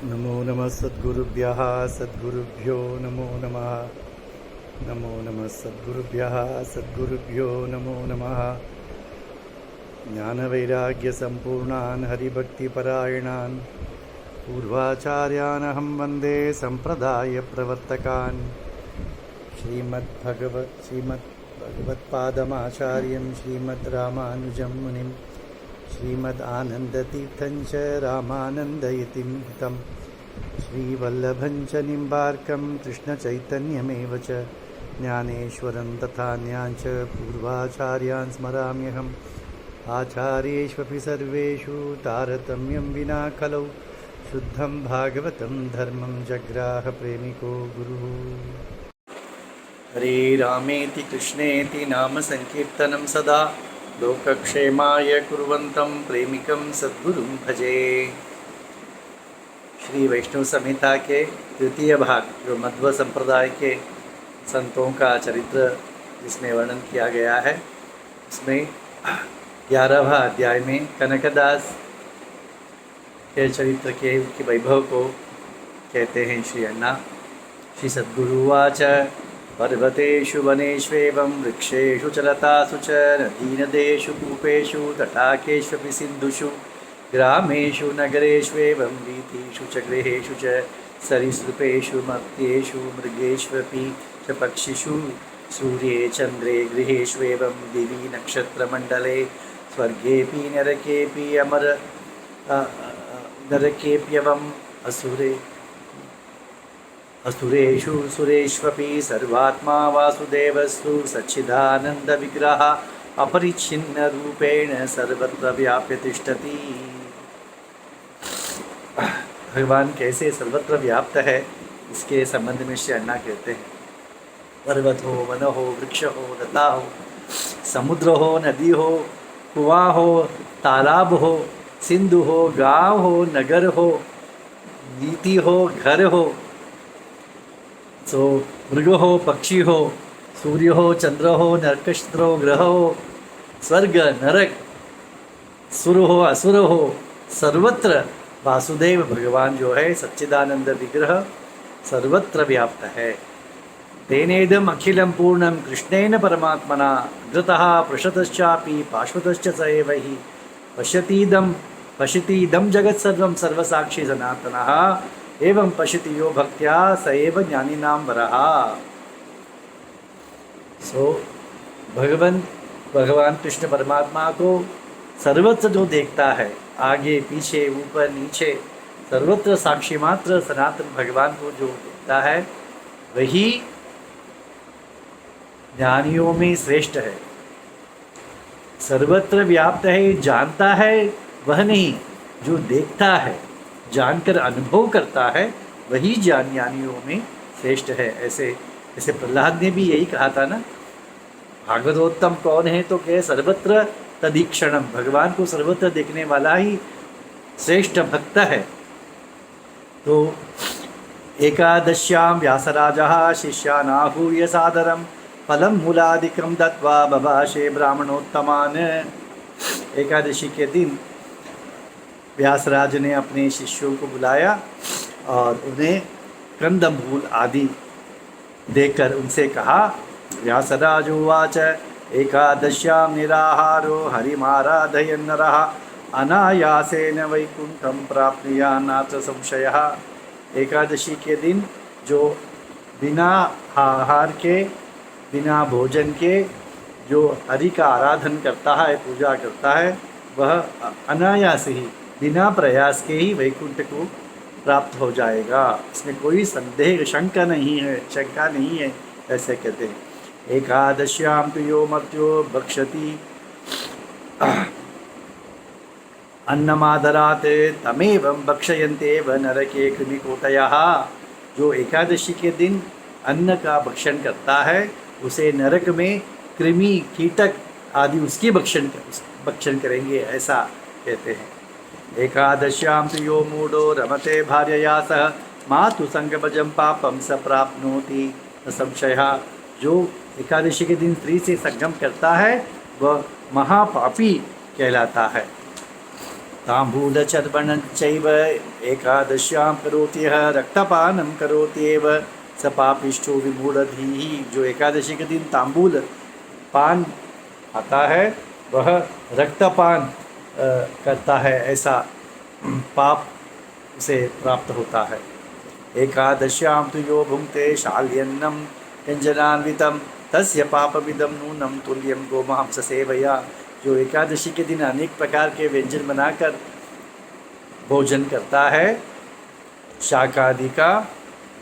नमो नमः सद्गुरुभ्यः सद्गुरुभ्यो नमो नमः। नमो नमः सद्गुरुभ्यः सद्गुरुभ्यो नमो नमः। ज्ञानवैराग्यसम्पूर्णान् हरिभक्तिपरायणान् पूर्वाचार्यानहं वन्दे सम्प्रदायप्रवर्तकान्। श्रीमद्भगवत्पादमाचार्यं श्रीमद्रामानुजं मुनिं श्रीमदानन्दतीर्थं च रामानन्दयतिं हितं श्रीवल्लभं च निम्बार्कं कृष्णचैतन्यमेव च ज्ञानेश्वरं तथान्यान् च पूर्वाचार्यान् स्मराम्यहम्। आचार्येष्वपि सर्वेषु तारतम्यं विना खलौ शुद्धं भागवतं धर्मं जग्राहप्रेमिको गुरुः। हरे रामेति कृष्णेति नाम संकीर्तनं सदा लोकक्षेमाय कुर्वन्तं प्रेमिकं सद्गुरुं भजे। श्री वैष्णव संहिता के तृतीय भाग जो मध्व संप्रदाय के संतों का चरित्र जिसमें वर्णन किया गया है, उसमें 11वां अध्याय में कनकदास के चरित्र के उनके वैभव को कहते हैं श्री अण्णा। श्री सद्गुरुवाच पर्वतेषु वनेष्वेवं वृक्षेषु च लतासु च नदीनदेषु कूपेषु तटाकेष्वपि सिन्धुषु ग्रामेषु नगरेष्वेवं वीथीषु च गृहेषु च सरीसृपेषु मर्त्येषु मृगेष्वपि च पक्षिषु सूर्ये चन्द्रे गृहेष्वेवं दिवि नक्षत्रमण्डले स्वर्गेऽपि नरकेऽप्यवम् असुरेषु सुरेष्वपि सर्वात्मा वासुदेवस्तु सच्चिदानन्दविग्रहः अपरिच्छिन्नरूपेण सर्वत्र व्याप्य तिष्ठति। भगवान कैसे सर्वत्र व्याप्त है, इसके संबंध में श्री अण्णा कहते हैं। पर्वत हो, वन हो, वृक्ष हो, लता हो, समुद्र हो, नदी हो, कुआं हो, तालाब हो, सिंधु हो, गांव हो, नगर हो, नीति हो, घर हो, तो मृग हो, पक्षी हो, सूर्य हो, चंद्र हो, नरकक्षत्र हो, ग्रह हो, स्वर्ग नरक, सुर हो, असुर हो, सर्वत्र वासुदेव भगवान जो है सच्चिदानंद विग्रह सर्वत्र व्याप्त है। तेनेदम अखिलम पूर्णम कृष्णेन परमात्मना अग्रतः पृषतश्चापि पार्श्वतश्च स एव हि पश्यतीदं जगत्सर्वं सर्वसाक्षी सनातनः एवं पश्यति यो भक्त्या स एव ज्ञानिनां वरः। भगवान कृष्ण परमात्मा को सर्वत्र जो देखता है, आगे पीछे ऊपर नीचे सर्वत्र साक्षी मात्र सनातन भगवान को जो देखता है, वही ज्ञानियों में श्रेष्ठ है। सर्वत्र व्याप्त है, जानता है वह नहीं, जो देखता है, जानकर अनुभव करता है, वही ज्ञानियों में श्रेष्ठ है। ऐसे प्रहलाद ने भी यही कहा था ना, भागवतोत्तम कौन है तो कहे सर्वत्र तदीक्षणम, भगवान को सर्वत्र देखने वाला ही श्रेष्ठ भक्त है। तो एकादश्यां व्यासराजः शिष्यानाहूय सादरं फलं मूलादिकं दत्वा बभाषे ब्राह्मणोत्तमान्। एकादशी के दिन व्यासराज ने अपने शिष्यों को बुलाया और उन्हें कंदमूल आदि देकर उनसे कहा। व्यासराज उवाच एकादश्यां निराहारो हरिमाराधयन् नरः अनायासेन वैकुंठं प्राप्नुयात् नात्र संशयः। एकादशी के दिन जो बिना आहार के, बिना भोजन के जो हरि का आराधन करता है, पूजा करता है, वह अनायास ही बिना प्रयास के ही वैकुंठ को प्राप्त हो जाएगा। इसमें कोई संदेह शंका नहीं है, ऐसे कहते हैं। एकादश्यां तु यो मर्त्यो भक्षति अन्नमादरात् तमेवं भक्षयन्तेव नरके कृमिकोटयः। जो एकादशी के दिन अन्न का भक्षण करता है, उसे नरक में कृमि कीटक आदि उसकी भक्षण करेंगे, ऐसा कहते हैं। एकादश्यां तु यो मूढो रमते भार्यया सह मातुसंगभजं पापं स प्राप्नोति न संशयः। जो एकादशी के दिन स्त्री से संगम करता है, वह महापापी कहलाता है। ताम्बूलचर्वणञ्चैव एकादश्यां करोति यः रक्तपानं करोत्येव स पापिष्ठो विमूढ़धीः। जो एकादशी के दिन तांबूल पान खाता है वह रक्तपान करता है, ऐसा पाप उसे प्राप्त होता है। एकादश्यां तु यो भुङ्क्ते शाल्यन्नं व्यञ्जनान्वितं तस्य पापमिदं नूनं तुल्यं गोमांस सेवया। जो एकादशी के दिन अनेक प्रकार के व्यंजन बनाकर भोजन करता है शाकादि का,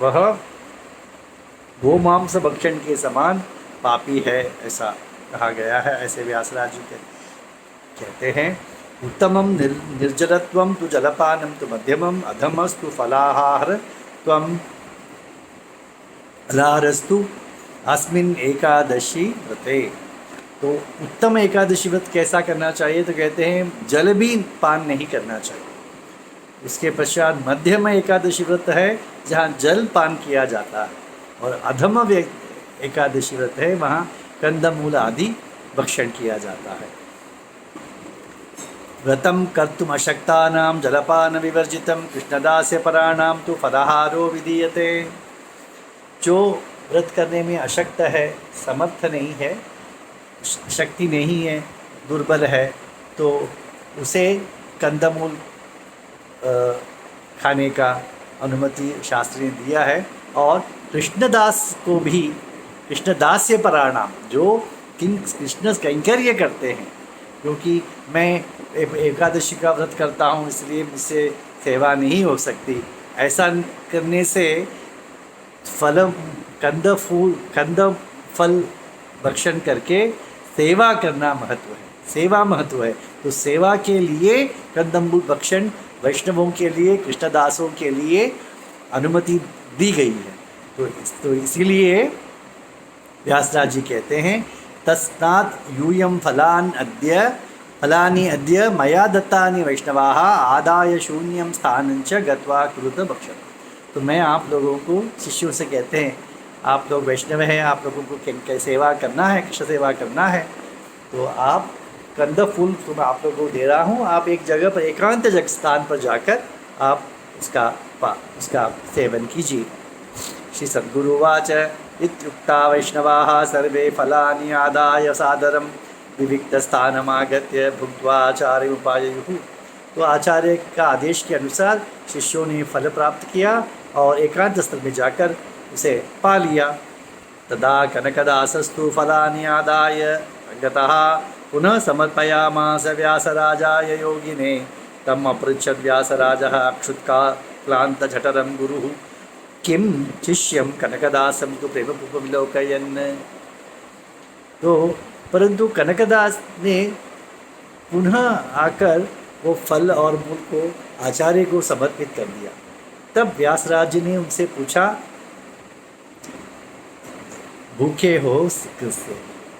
वह गोमांस भक्षण के समान पापी है, ऐसा कहा गया है। ऐसे व्यासराज जी कहते हैं। उत्तमम निर्जलत्वं तु जलपानं तु मध्यमम अधमस्तु फलाहार त्वं अलारस्तु अस्मिन् एकादशी व्रते। तो उत्तम एकादशी व्रत कैसा करना चाहिए, तो कहते हैं जल भी पान नहीं करना चाहिए। उसके पश्चात मध्यम एकादशी व्रत है जहाँ जल पान किया जाता है, और अधम एकादशी व्रत है वहाँ कंदमूल आदि भक्षण किया जाता है। व्रतम कर्तुम अशक्तानां जलपान विवर्जितम कृष्णदास्य पराणाम तो फलाहारो विधीयते। जो व्रत करने में अशक्त है, समर्थ नहीं है, शक्ति नहीं है, दुर्बल है, तो उसे कंदमूल खाने का अनुमति शास्त्र ने दिया है। और कृष्णदास को भी, कृष्णदास्य पराणाम, जो कृष्ण कैंकर्य करते हैं, क्योंकि मैं एकादशी का व्रत करता हूँ इसलिए मुझसे सेवा नहीं हो सकती, ऐसा करने से कंद फल भक्षण करके सेवा करना महत्व है, सेवा महत्व है। तो सेवा के लिए कंदमूल भक्षण वैष्णवों के लिए, कृष्णदासों के लिए अनुमति दी गई है। तो इसीलिए व्यासराज जी कहते हैं तस्मात् यूयं फलानि अद्य मया दत्तानि वैष्णवाः आदाय शून्यं स्थानञ्च गत्वा कुरुत भक्षण। तो मैं आप लोगों को, शिष्यों से कहते हैं, आप लोग वैष्णव हैं, आप लोगों को क्या सेवा करना है, कृष्ण सेवा करना है, तो आप कंद फूल तो मैं आप लोगों को दे रहा हूँ, आप एक जगह पर एकांत स्थान पर जाकर आप उसका सेवन कीजिए। श्री सद्गुरुवाच इत्युक्ता वैष्णवाः सर्वे फलानि आदाय सादरं विविक्तस्थानमागत्य भुक्त्वा आचार्यमुपाययुः। तो आचार्य का आदेश के अनुसार शिष्यों ने फल प्राप्त किया और एकांत स्थल में जाकर उसे पा लिया। तदा कनकदासस्तु फलानि आदाय गतः पुनः समर्पयामास व्यासराजाय योगिने। तम अपृच्छद् व्यासराजः क्षुत्क्लान्तजठरं गुरुः किं शिष्यं कनकदासं तु प्रेमपूर्वविलोकयन्। तो परंतु कनकदास ने पुनः आकर वो फल और मूल को आचार्य को समर्पित कर दिया। तब व्यासराज जी ने उनसे पूछा, भूखे हो,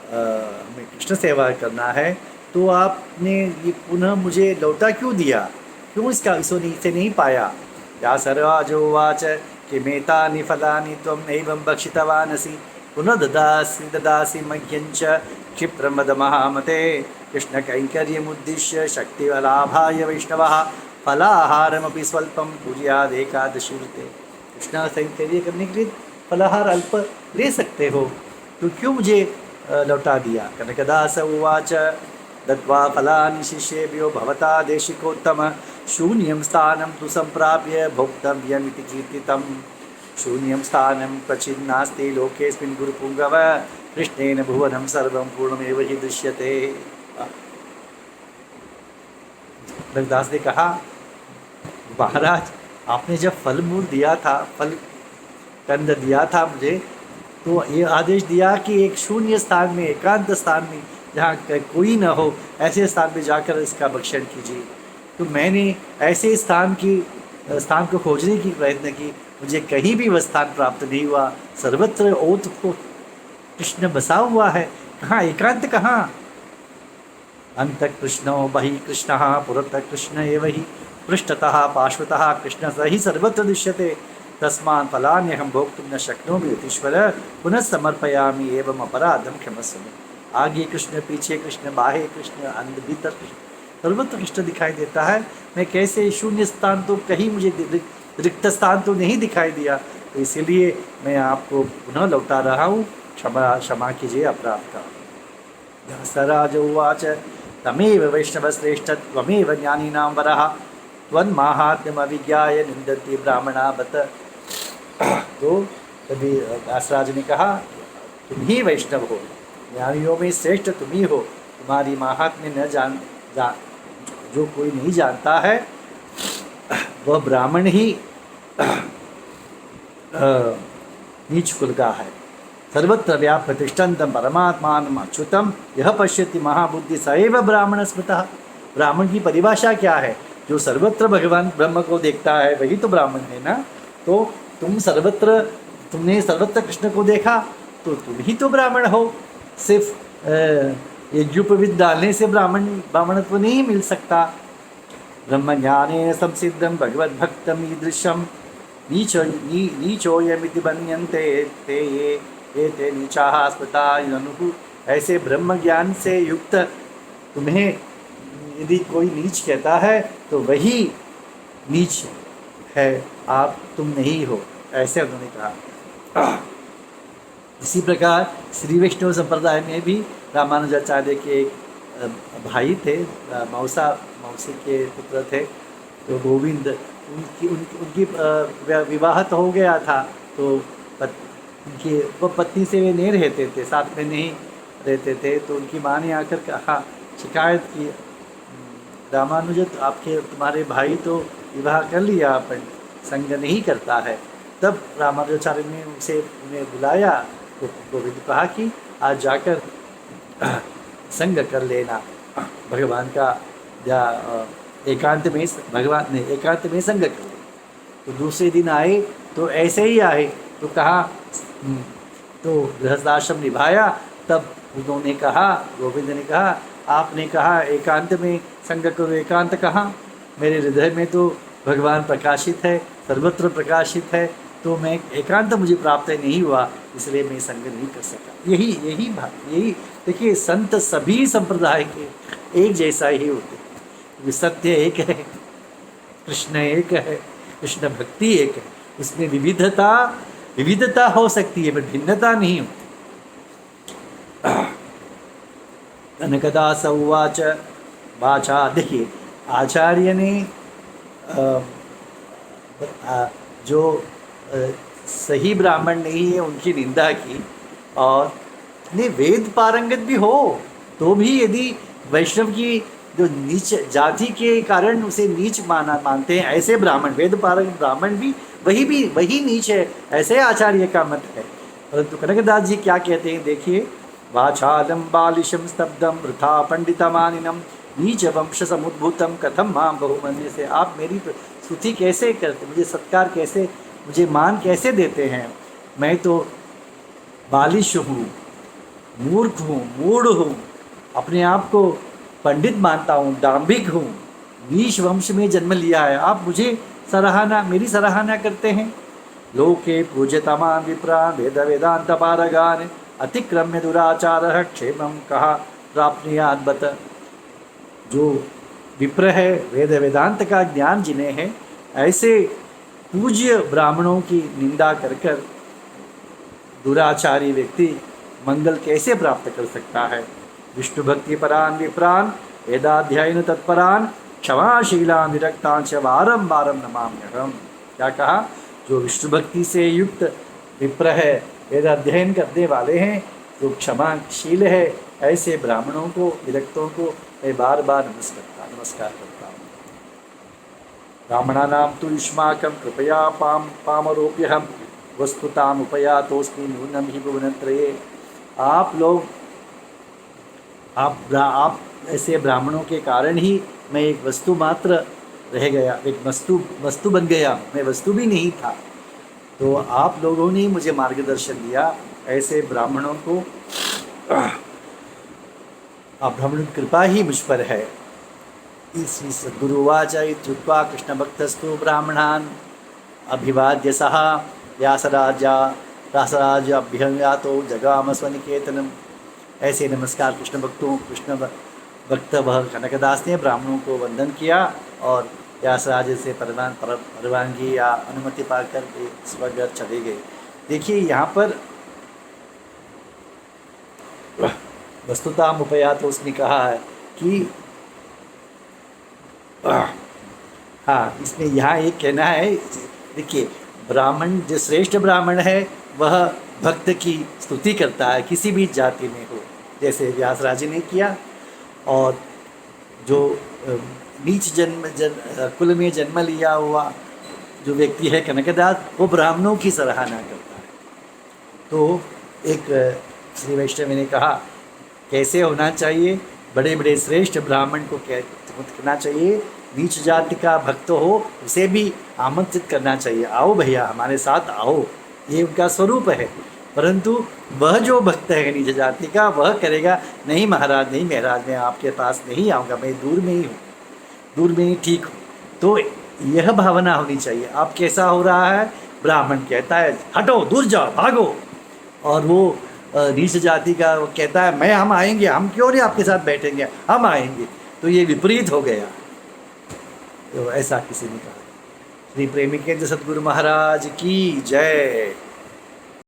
हमें कृष्ण सेवा करना है, तो आपने ये पुनः मुझे लौटा क्यों दिया, क्यों इसे नहीं पाया। व्यासराजोवाच किमेतानि फलानि त्वं नैवं भक्षितवानसि पुनः ददासि मह्यञ्च क्षिप्रमदमहामते। कृष्णकैङ्कर्यमुद्दिश्य शक्तिलाभाय वैष्णवः फलाहारमपि स्वल्पं कुर्यादेकादशी व्रते। कृष्ण कैंकर्य करने के लिए फलाहार अल्प ले सकते हो, तो क्यों मुझे लौटा दिया। कनकदास उवाच दत्वा फलानि शिष्येभ्यो भवता देशिकोत्तम शून्यं स्थानं तु सम्प्राप्य भोक्तव्यमिति कीर्तितं। शून्यं स्थानं क्वचिन्नास्ति लोकेऽस्मिन् गुरुपुङ्गव कृष्णेन भुवनं सर्वं पूर्णमेव हि दृश्यते। कनकदास ने कहा, महाराज आपने जब फल मूल दिया था, फल कंद दिया था मुझे, तो ये आदेश दिया कि एक शून्य स्थान में, एकांत स्थान में जहाँ कोई न हो, ऐसे स्थान में जाकर इसका भक्षण कीजिए। तो मैंने ऐसे स्थान को खोजने की प्रयत्न की, मुझे कहीं भी वह स्थान प्राप्त नहीं हुआ। सर्वत्र ओत को कृष्ण बसा हुआ है, कहाँ एकांत कहाँ। अंत कृष्णो बहि कृष्ण पुरतः कृष्ण एव हि पृष्ठतः पार्श्वतः कृष्ण स ही सर्वत्र दृश्यते। तस्मात् फलान्यहं भोक्तुं न शक्नोमि यतीश्वर पुनः समर्पयामि एवं अपराधं क्षमस्व। आगे कृष्ण, पीछे कृष्ण, बाहे कृष्ण, अंदर भीतर कृष्ण, सर्वत्र कृष्ण दिखाई देता है, मैं कैसे शून्य स्थान, तो कहीं मुझे रिक्त स्थान तो नहीं दिखाई दिया, तो इसीलिए मैं आपको पुनः लौटा रहा हूँ, क्षमा कीजिए अपराध का। व्यासराज उवाच तमेव वैष्णवश्रेष्ठ त्वमेव ज्ञानीनां वरः त्वन्माहात्म्यमविज्ञाय निन्दन्ति ब्राह्मणा बत। तो तभी व्यासराज ने कहा, तुम ही वैष्णव हो, ज्ञानियों में श्रेष्ठ तुम ही हो, तुम्हारी महात्म्य न जो कोई नहीं जानता है वह ब्राह्मण ही नीच कुल का है। सर्वत्र व्याप्य तिष्ठन्तं परमात्मानं अच्युतं यह पश्यति महाबुद्धि स एव ब्राह्मण स्मृतः। ब्राह्मण की परिभाषा क्या है? जो सर्वत्र भगवान ब्रह्म को देखता है वही तो ब्राह्मण है ना। तो तुमने सर्वत्र कृष्ण को देखा तो तुम ही तो ब्राह्मण हो। सिर्फ यज्ञोपवीत डालने से ब्राह्मणत्व नहीं मिल सकता। ब्रह्म ज्ञानेन संसिद्धं भगवद् भक्तम् ईदृशं नीचोयमिति मन्यन्ते ते ये ते नीचाः स्मृता ननुः। ऐसे ब्रह्म ज्ञान से युक्त तुम्हें यदि कोई नीच कहता है तो वही नीच है, तुम नहीं हो, ऐसे उन्होंने कहा। इसी प्रकार श्री वैष्णव संप्रदाय में भी रामानुजाचार्य के एक भाई थे, मौसी के पुत्र थे, तो गोविंद, उनकी विवाह तो हो गया था, तो वो पत्नी से वे नहीं रहते थे, साथ में नहीं रहते थे। तो उनकी माँ ने आकर कहा, शिकायत की, रामानुज तुम्हारे भाई तो विवाह कर लिया, अपन संग नहीं करता है। तब रामानुजाचार्य ने उन्हें बुलाया, तो गोविंद कहा कि आज जाकर संग कर लेना भगवान का, या एकांत में भगवान ने एकांत में संग कर। तो दूसरे दिन आए तो ऐसे ही आए, तो कहा, तो गृहस्थाश्रम निभाया। तब उन्होंने कहा, गोविंद ने कहा, आपने कहा एकांत में संग करो, एकांत कहाँ? मेरे हृदय में तो भगवान प्रकाशित है, सर्वत्र प्रकाशित है, तो मैं एकांत मुझे प्राप्त नहीं हुआ, इसलिए मैं संग नहीं कर सका। यही देखिए, संत सभी संप्रदाय के एक जैसा ही होते हैं। सत्य एक है, कृष्ण एक है, कृष्ण भक्ति एक है, उसमें विविधता हो सकती है पर भिन्नता नहीं होती। कनकदास उवाच वाचा, देखिए आचार्य ने जो सही ब्राह्मण नहीं है उनकी निंदा की, और ने वेद पारंगत भी हो तो भी यदि वैष्णव की जो नीच जाति के कारण उसे नीच मानते हैं, ऐसे ब्राह्मण, वेद पारंगत ब्राह्मण भी वही नीच है, ऐसे आचार्य का मत है। परंतु कनकदास जी क्या कहते हैं, देखिए, वाचालं बालिशं स्तब्धं वृथा पंडितमानिनं नीच वंश समुद्भूतम कथम मां बहुमन्य से। आप मेरी स्तुति कैसे करते, मुझे सत्कार कैसे, मुझे मान कैसे देते हैं? मैं तो बालिश हूँ, मूर्ख हूँ, मूढ़ हूँ, अपने आप को पंडित मानता हूँ, डांभिक हूँ, नीच वंश में जन्म लिया है, आप मुझे मेरी सराहना करते हैं। लोके पूज्यतमान् विप्रान् वेद वेदांत पारगान् अतिक्रम्य दुराचारः क्षेमं कहा प्राप्नुयात् बत। जो विप्र है, वेद वेदांत का ज्ञान जिन्हें है, ऐसे पूज्य ब्राह्मणों की निंदा कर दुराचारी व्यक्ति मंगल कैसे प्राप्त कर सकता है? विष्णु भक्ति परान विप्रान वेदाध्ययन तत्परान क्षमाशीला विरक्तांश वारम वारम नमाम्यहम्। क्या कहा? जो विष्णु भक्ति से युक्त विप्र है, वेद अध्ययन करने वाले हैं, जो क्षमाशील है, ऐसे ब्राह्मणों को, विरक्तों को मैं बार बार नमस्कार करता हूँ। ब्राह्मणानां तु युष्माकं कृपया पामरोप्यहं वस्तुताम् उपयातोऽस्मि न्यूनं हि भुवनत्रये। आप ऐसे ब्राह्मणों के कारण ही मैं एक वस्तु मात्र रह गया, एक वस्तु बन गया, मैं वस्तु भी नहीं था। तो आप लोगों ने मुझे मार्गदर्शन दिया, ऐसे ब्राह्मणों को, आप ब्राह्मणों की कृपा ही मुझ पर है। इसी सद्गुरुवाच इत्युक्त्वा कृष्णभक्तस्तु ब्राह्मणान् अभिवाद्य सः व्यासराजाभ्ययातो जगाम स्वनिकेतनम। ऐसे नमस्कार कृष्ण भक्तों, कृष्ण वक्त वह कनकदास ने ब्राह्मणों को वंदन किया और व्यासराज से परवानगी या अनुमति पाकर वे स्वघर चले गए। देखिए यहाँ पर वस्तुता मुपया तो उसने कहा है कि हाँ, इसमें यहाँ एक कहना है, देखिए ब्राह्मण जो श्रेष्ठ ब्राह्मण है वह भक्त की स्तुति करता है किसी भी जाति में हो, जैसे व्यासराज ने किया। और जो नीच कुल में जन्म लिया हुआ जो व्यक्ति है कनकदास, वो ब्राह्मणों की सराहना करता है। तो एक श्री वैष्णव ने कहा कैसे होना चाहिए, बड़े बड़े श्रेष्ठ ब्राह्मण को कहना चाहिए, नीच जाति का भक्त हो उसे भी आमंत्रित करना चाहिए, आओ भैया हमारे साथ आओ, ये उनका स्वरूप है। परंतु वह जो भक्त है नीच जाति का, वह करेगा नहीं महाराज, नहीं महाराज, मैं आपके पास नहीं आऊँगा, मैं दूर में ही हूँ, दूर में ही ठीक हूँ। तो यह भावना होनी चाहिए। अब कैसा हो रहा है, ब्राह्मण कहता है हटो, दूर जाओ, भागो, और वो नीच जाति का वो कहता है हम आएंगे, हम क्यों नहीं आपके साथ बैठेंगे, हम आएंगे। तो ये विपरीत हो गया। तो ऐसा किसी ने कहा। श्री प्रेमिकेंद्र सद्गुरु महाराज की जय।